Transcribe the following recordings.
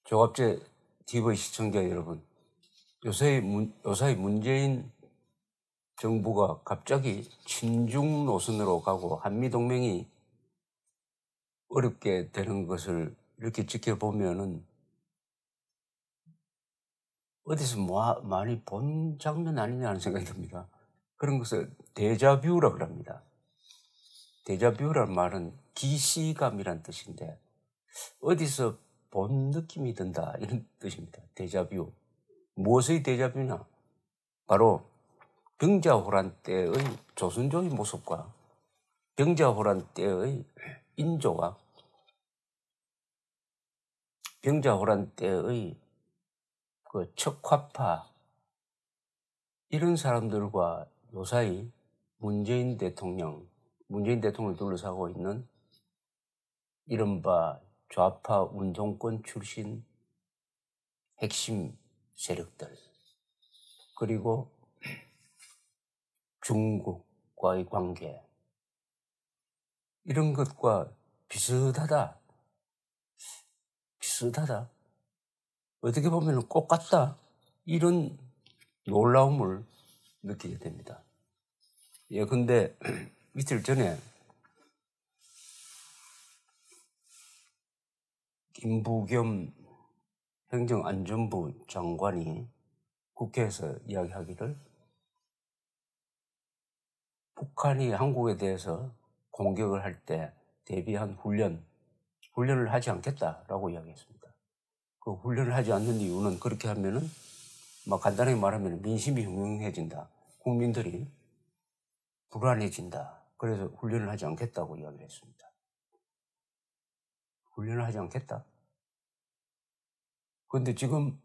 조갑제 TV 시청자 여러분, 요사이 문재인 정부가 갑자기 친중 노선으로 가고 한미동맹이 어렵게 되는 것을 이렇게 지켜보면은 어디서 많이 본 장면 아니냐 하는 생각이 듭니다. 그런 것을 데자뷰라고 합니다. 데자뷰라는 말은 기시감이란 뜻인데 어디서 본 느낌이 든다 이런 뜻입니다. 데자뷰. 무엇의 데자뷰냐? 바로 병자호란 때의 조선조의 모습과 병자호란 때의 인조와 병자호란 때의 그 척화파 이런 사람들과 요사이 문재인 대통령을 둘러싸고 있는 이른바 좌파 운동권 출신 핵심 세력들, 그리고 중국과의 관계, 이런 것과 비슷하다. 어떻게 보면 똑같다. 이런 놀라움을 느끼게 됩니다. 근데 이틀 전에 김부겸 행정안전부 장관이 국회에서 이야기하기를 북한이 한국에 대해서 공격을 할 때 대비한 훈련을 하지 않겠다라고 이야기했습니다. 그 훈련을 하지 않는 이유는 그렇게 하면은 간단하게 말하면 민심이 흉흉해진다. 국민들이 불안해진다. 그래서 훈련을 하지 않겠다고 이야기를 했습니다. 훈련을 하지 않겠다. 그런데 지금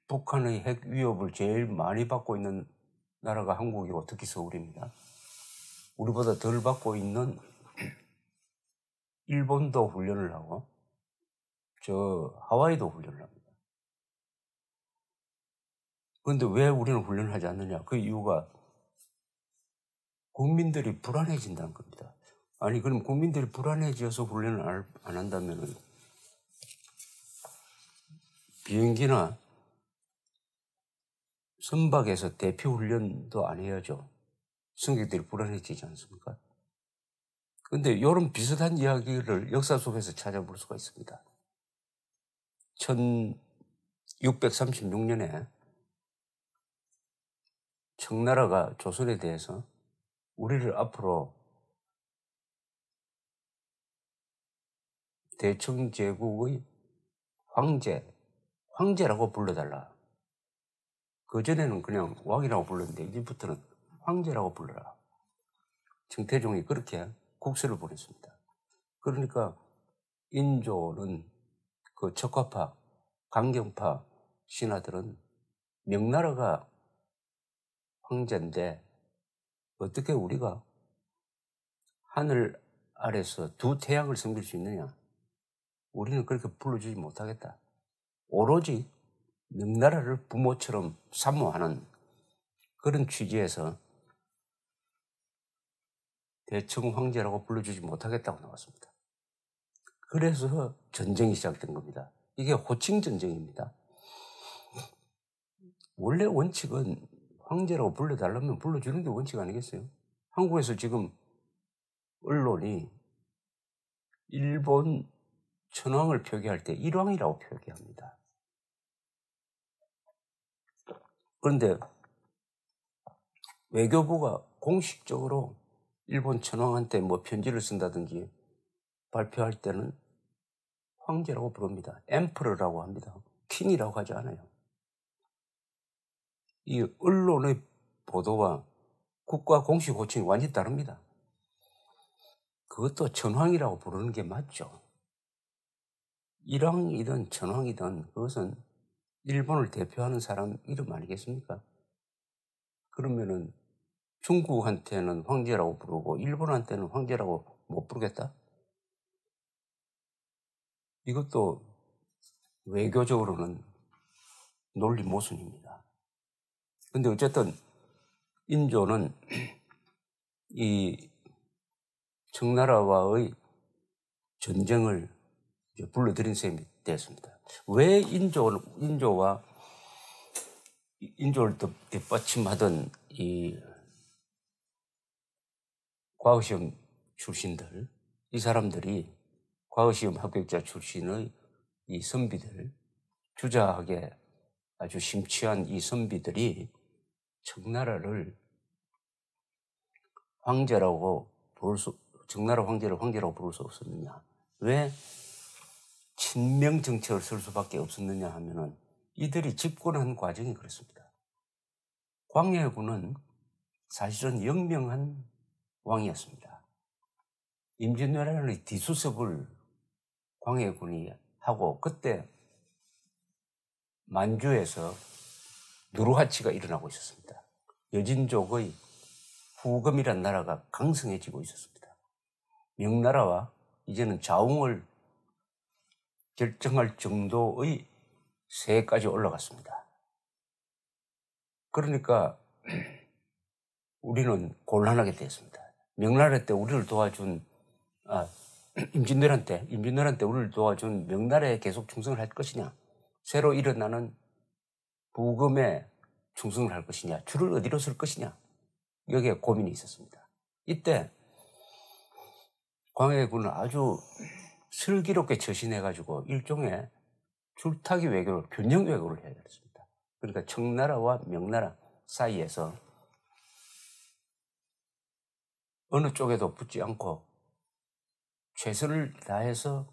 북한의 핵 위협을 제일 많이 받고 있는 나라가 한국이고 특히 서울입니다. 우리보다 덜 받고 있는 일본도 훈련을 하고 하와이도 훈련을 합니다. 그런데 왜 우리는 훈련을 하지 않느냐? 그 이유가 국민들이 불안해진다는 겁니다. 아니, 그럼 국민들이 불안해져서 훈련을 안 한다면 비행기나 선박에서 대피 훈련도 안 해야죠. 승객들이 불안해지지 않습니까? 그런데 이런 비슷한 이야기를 역사 속에서 찾아볼 수가 있습니다. 1636년에 청나라가 조선에 대해서 우리를 앞으로 대청제국의 황제라고 불러달라. 그전에는 그냥 왕이라고 불렀는데 이제부터는 황제라고 불러라. 정태종이 그렇게 국서를 보냈습니다. 그러니까 인조는 그 척화파, 강경파 신하들은 명나라가 황제인데 어떻게 우리가 하늘 아래서 두 태양을 섬길 수 있느냐? 우리는 그렇게 불러주지 못하겠다. 오로지 명나라를 부모처럼 사모하는 그런 취지에서 대청 황제라고 불러주지 못하겠다고 나왔습니다. 그래서 전쟁이 시작된 겁니다. 이게 호칭 전쟁입니다. 원래 원칙은 황제라고 불러달라면 불러주는 게 원칙 아니겠어요? 한국에서 지금 언론이 일본 천황을 표기할 때 일왕이라고 표기합니다. 그런데 외교부가 공식적으로 일본 천황한테 편지를 쓴다든지 발표할 때는 황제라고 부릅니다. 엠퍼러라고 합니다. 킹이라고 하지 않아요. 이 언론의 보도와 국가 공식 호칭이 완전히 다릅니다. 그것도 천황이라고 부르는 게 맞죠. 일왕이든 천황이든 그것은 일본을 대표하는 사람 이름 아니겠습니까? 그러면은 중국한테는 황제라고 부르고 일본한테는 황제라고 못 부르겠다? 이것도 외교적으로는 논리 모순입니다. 근데 어쨌든 인조는 이 청나라와의 전쟁을 불러들인 셈이 됐습니다. 왜 인조를 뒷받침하던 이 과거시험 출신들, 이 사람들이 과거시험 합격자 출신의 이 선비들, 주자하게 아주 심취한 이 선비들이 청나라를 청나라 황제를 황제라고 부를 수 없었느냐? 왜 친명 정책을 쓸 수밖에 없었느냐 하면은 이들이 집권한 과정이 그렇습니다. 광해군은 사실은 영명한 왕이었습니다. 임진왜란의 뒤수습을 광해군이 하고 그때 만주에서 누르하치가 일어나고 있었습니다. 여진족의 후금이란 나라가 강성해지고 있었습니다. 명나라와 이제는 자웅을 결정할 정도의 세까지 올라갔습니다. 그러니까 우리는 곤란하게 되었습니다. 명나라 때 우리를 도와준 임진왜란 때 우리를 도와준 명나라에 계속 충성을 할 것이냐, 새로 일어나는 후금에 충성을 할 것이냐, 줄을 어디로 쓸 것이냐, 여기에 고민이 있었습니다. 이때 광해군은 아주 슬기롭게 처신해가지고 일종의 줄타기 외교를, 균형 외교를 해야 됐습니다. 그러니까 청나라와 명나라 사이에서 어느 쪽에도 붙지 않고 최선을 다해서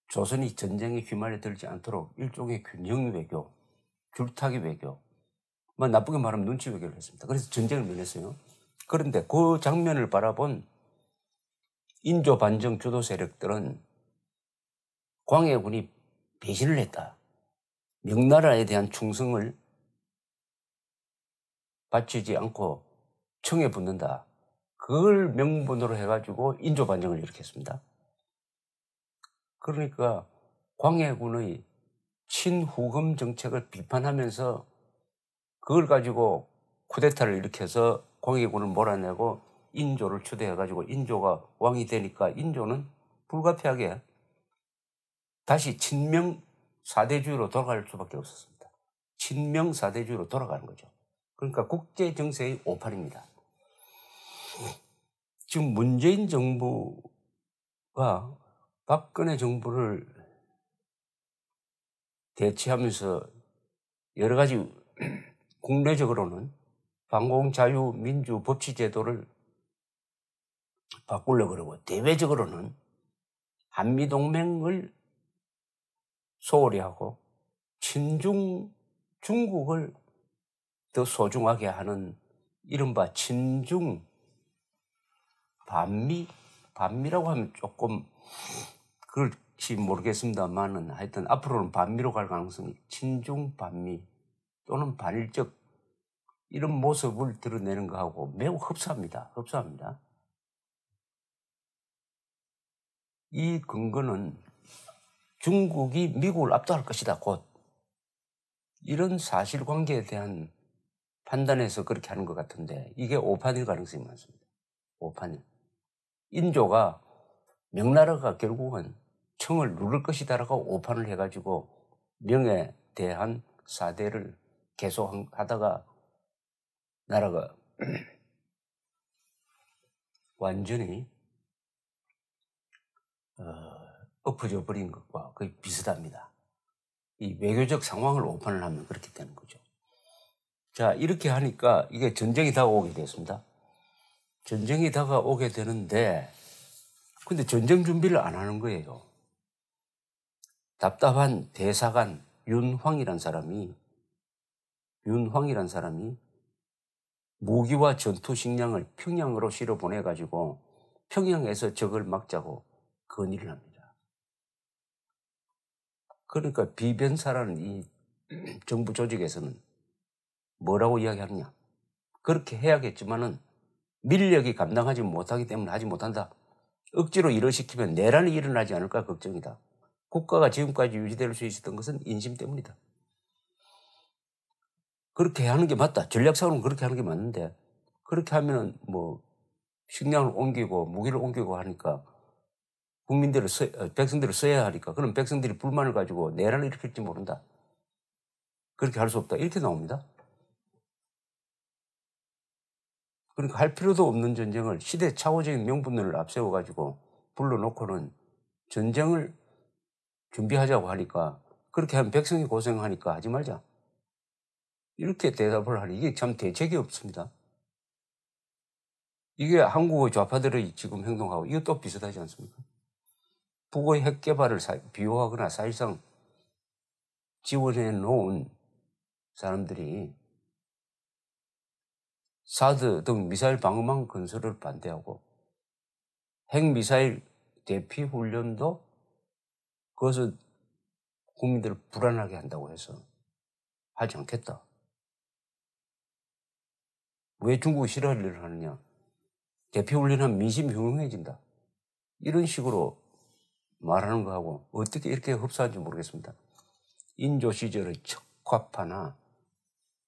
조선이 전쟁에 휘말려 들지 않도록 일종의 균형 외교, 줄타기 외교, 나쁘게 말하면 눈치 외교를 했습니다. 그래서 전쟁을 면했어요. 그런데 그 장면을 바라본 인조 반정 주도 세력들은 광해군이 배신을 했다, 명나라에 대한 충성을 바치지 않고 청에 붙는다, 그걸 명분으로 해가지고 인조 반정을 일으켰습니다. 그러니까 광해군의 친후금 정책을 비판하면서 그걸 가지고 쿠데타를 일으켜서 광해군을 몰아내고 인조를 추대해가지고 인조가 왕이 되니까 인조는 불가피하게 다시 친명 사대주의로 돌아갈 수밖에 없었습니다. 친명 사대주의로 돌아가는 거죠. 그러니까 국제 정세의 오판입니다. 지금 문재인 정부가 박근혜 정부를 대치하면서 여러 가지 국내적으로는 반공자유민주법치제도를 바꾸려고 그러고, 대외적으로는 한미동맹을 소홀히 하고 중국을 더 소중하게 하는 이른바 친중 반미라고 하면 조금 그럴지 모르겠습니다만은 하여튼 앞으로는 반미로 갈 가능성이, 친중 반미 또는 반일적 이런 모습을 드러내는 거하고 매우 흡사합니다. 이 근거는 중국이 미국을 압도할 것이다, 곧. 이런 사실관계에 대한 판단에서 그렇게 하는 것 같은데 이게 오판일 가능성이 많습니다. 오판일. 인조가 명나라가 결국은 청을 누를 것이다라고 오판을 해가지고 명에 대한 사대를 계속하다가 나라가 완전히 엎어져 버린 것과 거의 비슷합니다. 이 외교적 상황을 오판을 하면 그렇게 되는 거죠. 자, 이렇게 하니까 이게 전쟁이 다가오게 됐습니다. 전쟁이 다가오게 되는데, 근데 전쟁 준비를 안 하는 거예요. 답답한 대사관 윤황이란 사람이 무기와 전투 식량을 평양으로 실어 보내가지고 평양에서 적을 막자고 건의를 합니다. 그러니까 비변사라는 이 정부 조직에서는 뭐라고 이야기하느냐? 그렇게 해야겠지만은 민력이 감당하지 못하기 때문에 하지 못한다. 억지로 일을 시키면 내란이 일어나지 않을까 걱정이다. 국가가 지금까지 유지될 수 있었던 것은 인심 때문이다. 그렇게 하는 게 맞다. 전략상으로는 그렇게 하는 게 맞는데, 그렇게 하면은 식량을 옮기고 무기를 옮기고 하니까 백성들을 써야 하니까 그럼 백성들이 불만을 가지고 내란을 일으킬지 모른다. 그렇게 할 수 없다. 이렇게 나옵니다. 그러니까 할 필요도 없는 전쟁을 시대착오적인 명분을 앞세워가지고 불러놓고는 전쟁을 준비하자고 하니까 그렇게 하면 백성이 고생하니까 하지 말자. 이렇게 대답을 하니 이게 참 대책이 없습니다. 이게 한국의 좌파들의 지금 행동하고 이것도 비슷하지 않습니까? 북의 핵 개발을 비호하거나 사실상 지원해 놓은 사람들이 사드 등 미사일 방어망 건설을 반대하고 핵미사일 대피 훈련도 그것을 국민들을 불안하게 한다고 해서 하지 않겠다. 왜 중국이 싫어할 일을 하느냐. 대피 훈련하면 민심이 흉흉해진다. 이런 식으로 말하는 거하고 어떻게 이렇게 흡사한지 모르겠습니다. 인조 시절의 척화파나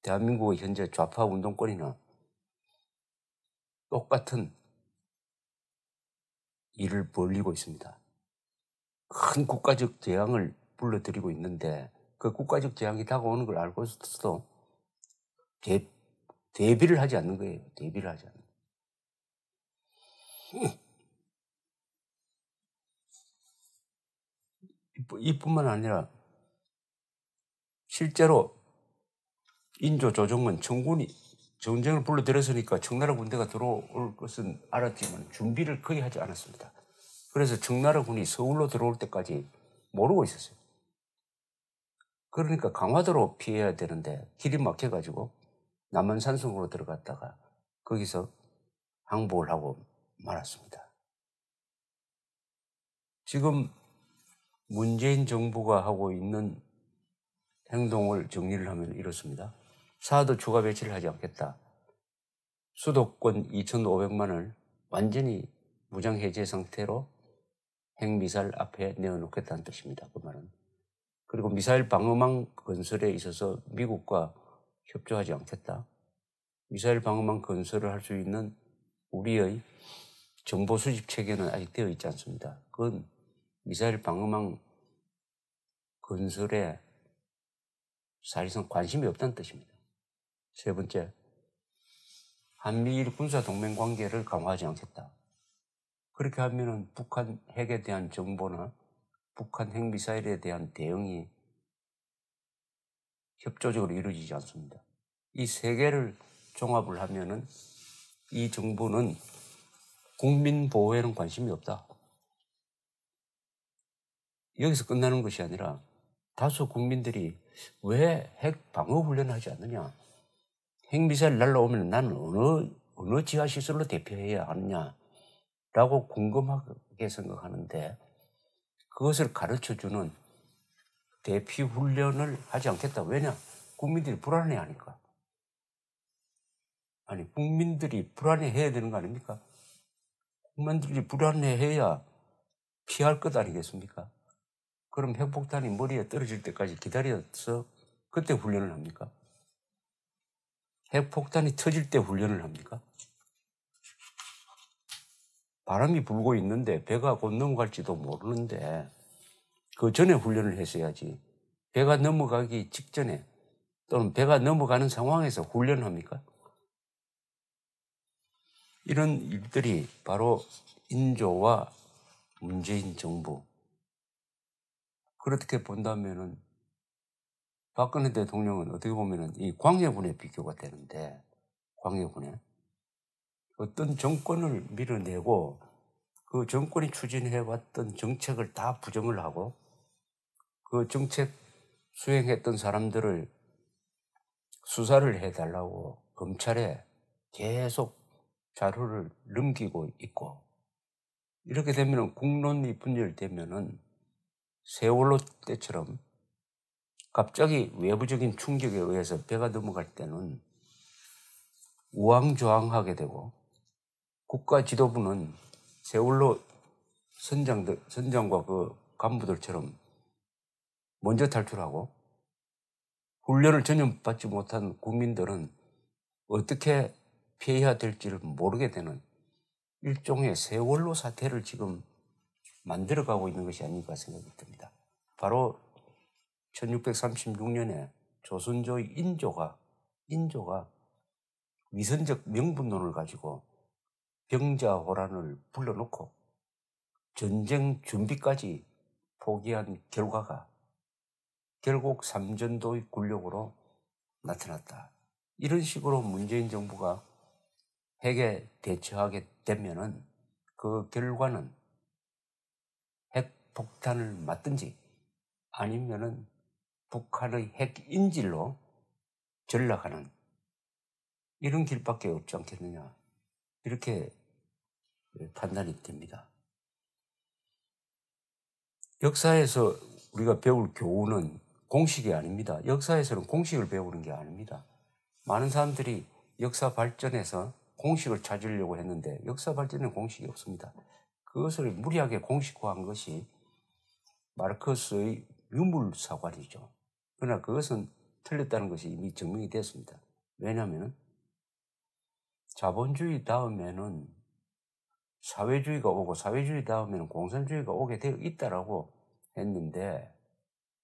대한민국의 현재 좌파 운동권이나 똑같은 일을 벌이고 있습니다. 큰 국가적 재앙을 불러들이고 있는데 그 국가적 재앙이 다가오는 걸 알고 있어도 대비를 하지 않는 거예요. 대비를 하지 않는 거예요. 이뿐만 아니라 실제로 인조 조정은 청군이 전쟁을 불러들였으니까 청나라 군대가 들어올 것은 알았지만 준비를 거의 하지 않았습니다. 그래서 청나라 군이 서울로 들어올 때까지 모르고 있었어요. 그러니까 강화도로 피해야 되는데 길이 막혀가지고 남한산성으로 들어갔다가 거기서 항복을 하고 말았습니다. 지금 문재인 정부가 하고 있는 행동을 정리를 하면 이렇습니다. 사드 추가 배치를 하지 않겠다. 수도권 2,500만을 완전히 무장해제 상태로 핵미사일 앞에 내어놓겠다는 뜻입니다. 그 말은. 그리고 미사일 방어망 건설에 있어서 미국과 협조하지 않겠다. 미사일 방어망 건설을 할 수 있는 우리의 정보 수집 체계는 아직 되어 있지 않습니다. 그건 미사일 방어망 건설에 사실상 관심이 없다는 뜻입니다. 세 번째, 한미일 군사동맹 관계를 강화하지 않겠다. 그렇게 하면은 북한 핵에 대한 정보나 북한 핵미사일에 대한 대응이 협조적으로 이루어지지 않습니다. 이 세 개를 종합을 하면은 이 정부는 국민 보호에는 관심이 없다. 여기서 끝나는 것이 아니라 다수 국민들이 왜 핵 방어 훈련을 하지 않느냐? 핵미사일 날라오면 나는 어느 지하시설로 대피해야 하느냐라고 궁금하게 생각하는데 그것을 가르쳐주는 대피 훈련을 하지 않겠다. 왜냐? 국민들이 불안해하니까. 아니, 국민들이 불안해해야 되는 거 아닙니까? 국민들이 불안해해야 피할 것 아니겠습니까? 그럼 핵폭탄이 머리에 떨어질 때까지 기다려서 그때 훈련을 합니까? 핵폭탄이 터질 때 훈련을 합니까? 바람이 불고 있는데 배가 곧 넘어갈지도 모르는데 그 전에 훈련을 했어야지. 배가 넘어가기 직전에 또는 배가 넘어가는 상황에서 훈련을 합니까? 이런 일들이 바로 인조와 문재인 정부. 그렇게 본다면은 박근혜 대통령은 어떻게 보면은 이 광해군에 비교가 되는데, 광해군에 어떤 정권을 밀어내고 그 정권이 추진해왔던 정책을 다 부정을 하고 그 정책 수행했던 사람들을 수사를 해달라고 검찰에 계속 자료를 넘기고 있고, 이렇게 되면은 국론이 분열되면은 세월호 때처럼 갑자기 외부적인 충격에 의해서 배가 넘어갈 때는 우왕좌왕하게 되고 국가 지도부는 세월호 선장과 그 간부들처럼 먼저 탈출하고 훈련을 전혀 받지 못한 국민들은 어떻게 피해야 될지를 모르게 되는 일종의 세월호 사태를 지금 만들어가고 있는 것이 아닌가 생각이 듭니다. 바로 1636년에 조선조의 인조가 위선적 명분론을 가지고 병자호란을 불러놓고 전쟁 준비까지 포기한 결과가 결국 삼전도의 굴욕으로 나타났다. 이런 식으로 문재인 정부가 핵에 대처하게 되면은 그 결과는 핵폭탄을 맞든지 아니면은 북한의 핵 인질로 전락하는 이런 길밖에 없지 않겠느냐, 이렇게 판단이 됩니다. 역사에서 우리가 배울 교훈은 공식이 아닙니다. 역사에서는 공식을 배우는 게 아닙니다. 많은 사람들이 역사 발전에서 공식을 찾으려고 했는데 역사 발전에는 공식이 없습니다. 그것을 무리하게 공식화한 것이 마르크스의 유물사관이죠. 그러나 그것은 틀렸다는 것이 이미 증명이 됐습니다. 왜냐하면 자본주의 다음에는 사회주의가 오고 사회주의 다음에는 공산주의가 오게 되어 있다라고 했는데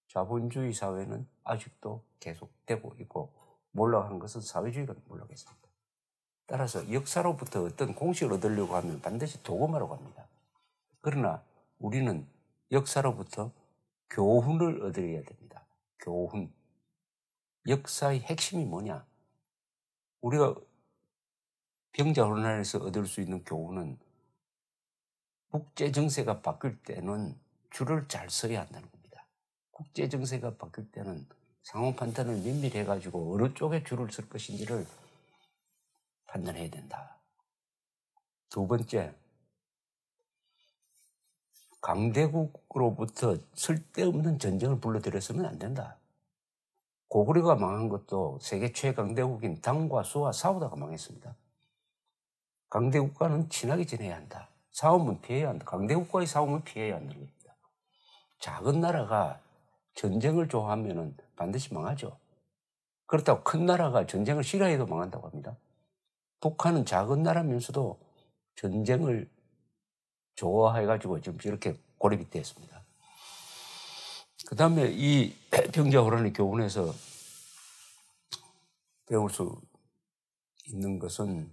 자본주의 사회는 아직도 계속되고 있고 몰락한 것은 사회주의가 몰락했습니다. 따라서 역사로부터 어떤 공식을 얻으려고 하면 반드시 도금하러 갑니다. 그러나 우리는 역사로부터 교훈을 얻어야 됩니다. 교훈. 역사의 핵심이 뭐냐? 우리가 병자호란에서 얻을 수 있는 교훈은 국제정세가 바뀔 때는 줄을 잘 서야 한다는 겁니다. 국제정세가 바뀔 때는 상황 판단을 면밀히 해가지고 어느 쪽에 줄을 쓸 것인지를 판단해야 된다. 두 번째, 강대국으로부터 쓸데없는 전쟁을 불러들여서는 안 된다. 고구려가 망한 것도 세계 최강대국인 당과 수와 싸우다가 망했습니다. 강대국과는 친하게 지내야 한다. 싸움은 피해야 한다. 강대국과의 싸움은 피해야 한다는 겁니다. 작은 나라가 전쟁을 좋아하면 반드시 망하죠. 그렇다고 큰 나라가 전쟁을 싫어해도 망한다고 합니다. 북한은 작은 나라면서도 전쟁을 좋아해가지고 지금 이렇게 고립이 됐습니다. 그 다음에 이 병자호란의 교훈에서 배울 수 있는 것은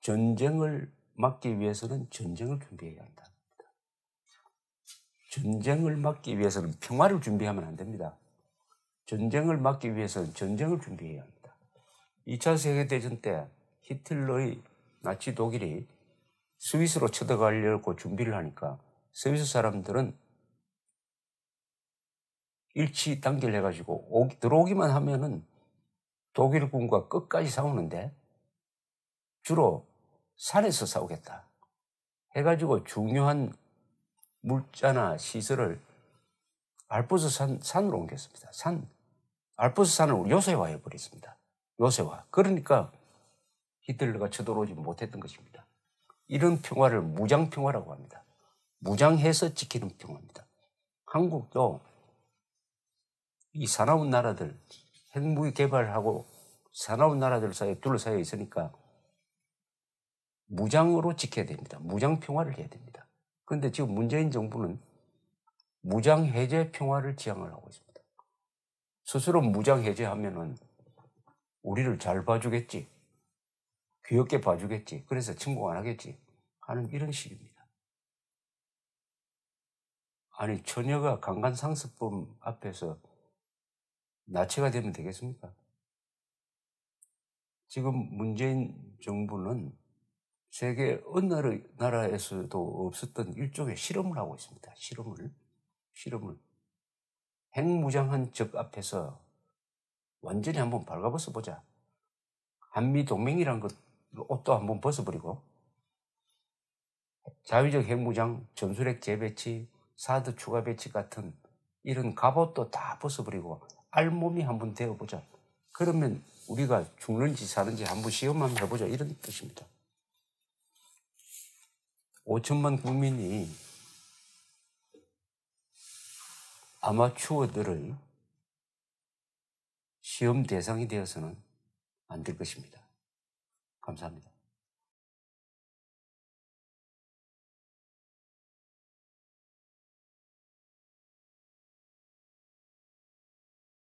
전쟁을 막기 위해서는 전쟁을 준비해야 한다. 전쟁을 막기 위해서는 평화를 준비하면 안 됩니다. 전쟁을 막기 위해서는 전쟁을 준비해야 합니다. 2차 세계대전 때 히틀러의 나치 독일이 스위스로 쳐들어가려고 준비를 하니까 스위스 사람들은 일치 단결해가지고 들어오기만 하면은 독일군과 끝까지 싸우는데 주로 산에서 싸우겠다 해가지고 중요한 물자나 시설을 알프스 산으로 옮겼습니다. 알프스 산을 요새화해 버렸습니다. 요새화. 그러니까 히틀러가 쳐들어오지 못했던 것입니다. 이런 평화를 무장평화라고 합니다. 무장해서 지키는 평화입니다. 한국도 이 사나운 나라들, 핵무기 개발하고 사나운 나라들 사이에 둘러싸여 있으니까 무장으로 지켜야 됩니다. 무장평화를 해야 됩니다. 그런데 지금 문재인 정부는 무장해제 평화를 지향을 하고 있습니다. 스스로 무장해제하면은 우리를 잘 봐주겠지, 귀엽게 봐주겠지, 그래서 침공 안 하겠지 하는 이런 식입니다. 아니, 처녀가 강간상습범 앞에서 나체가 되면 되겠습니까? 지금 문재인 정부는 세계 어느 나라에서도 없었던 일종의 실험을 하고 있습니다. 실험을. 핵무장한 적 앞에서 완전히 한번 발가벗어 보자. 한미동맹이란 옷도 한번 벗어버리고 자위적 핵무장, 전술핵 재배치, 사드 추가 배치 같은 이런 갑옷도 다 벗어버리고 알몸이 한번 되어보자. 그러면 우리가 죽는지 사는지 한번 시험 한번 해보자, 이런 뜻입니다. 5천만 국민이 아마추어들의 시험 대상이 되어서는 안 될 것입니다. 감사합니다.